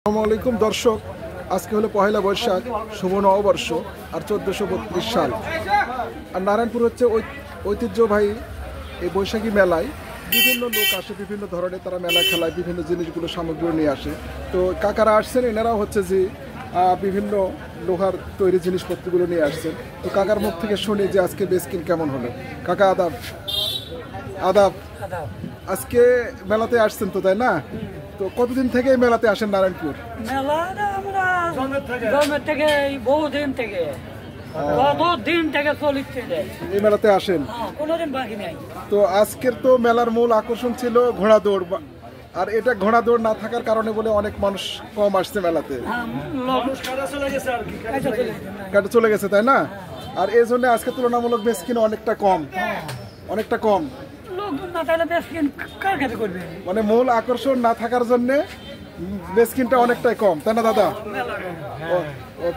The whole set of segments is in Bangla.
আসসালামু আলাইকুম দর্শক, আজকে হলো পহেলা বৈশাখ, শুভ নববর্ষ আর 1432 সাল। আর নারায়ণপুর হচ্ছে ঐতিহ্যবাহী এই বৈশাখী মেলায় বিভিন্ন লোক আসে, বিভিন্ন ধরনের তারা মেলা খেলায় বিভিন্ন জিনিসগুলো সামগ্রী নিয়ে আসে। তো কাকারা আসছেন, এনারাও হচ্ছে যে বিভিন্ন লোহার তৈরি জিনিসপত্রগুলো নিয়ে আসছেন। তো কাকার মুখ থেকে শুনি যে আজকে বেচকিন কেমন হলো। কাকা আদাব। আদাব। আজকে মেলাতে আসছেন তো, তাই না? তো কতদিন থেকে এই মেলাতে আসেন নারায়ণপুর? মেলাটা আমরা জন্মের থেকে বহুদিন থেকে কতদিন থেকে চলিচ্ছে এই মেলাতে আসেন, কোনোদিন বাকি নাই। তো আজকের তো মেলার মূল আকর্ষণ ছিল ঘোড়া দৌড়, আর এটা ঘোড়া দৌড় না থাকার কারণে বলে অনেক মানুষ কম আসছে মেলাতে, কাটা চলে গেছে, তাই না? আর এই জন্য আজকে তুলনামূলক বেচকিন অনেকটা কম, অনেকটা কম। মানে মূল আকর্ষণ না থাকার জন্য বেচকিনটা অনেকটাই কম, তাই না দাদা?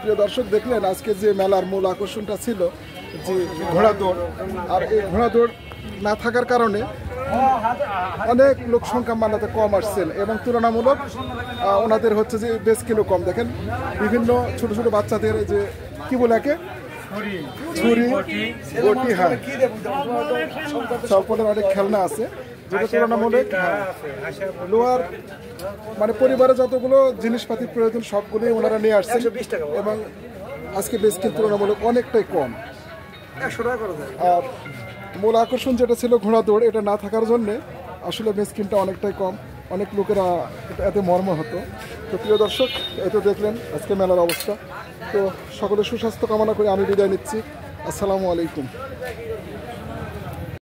প্রিয় দর্শক, দেখলেন আজকে যে মেলার মূল আকর্ষণটা ছিল যে ঘোড়া দৌড়, আর এই ঘোড়া দৌড় না থাকার কারণে অনেক লোক সংখ্যা মেলাতে কম আসছেন এবং তুলনামূলক ওনাদের হচ্ছে যে বেচকিনও কম। দেখেন বিভিন্ন ছোট ছোট বাচ্চাদের যে কি বলে একে ছুরি, বটি, হ্যাঁ, স্বল্পদের অনেক খেলনা আছে যেটা তুলনামূলক লোহার, মানে পরিবারে যতগুলো জিনিসপাতির প্রয়োজন সবগুলোই ওনারা নিয়ে আসছেন এবং আজকে বেচকিন তুলনামূলক অনেকটাই কম। আর মূল আকর্ষণ যেটা ছিল ঘোড়া দৌড়, এটা না থাকার জন্য আসলে বেচকিনটা অনেকটাই কম, অনেক লোকেরা এতে মর্ম হতো। তো প্রিয় দর্শক, এতে দেখলেন আজকে মেলার অবস্থা। তো সকলের সুস্বাস্থ্য কামনা করে আমি বিদায় নিচ্ছি। আসসালামু আলাইকুম।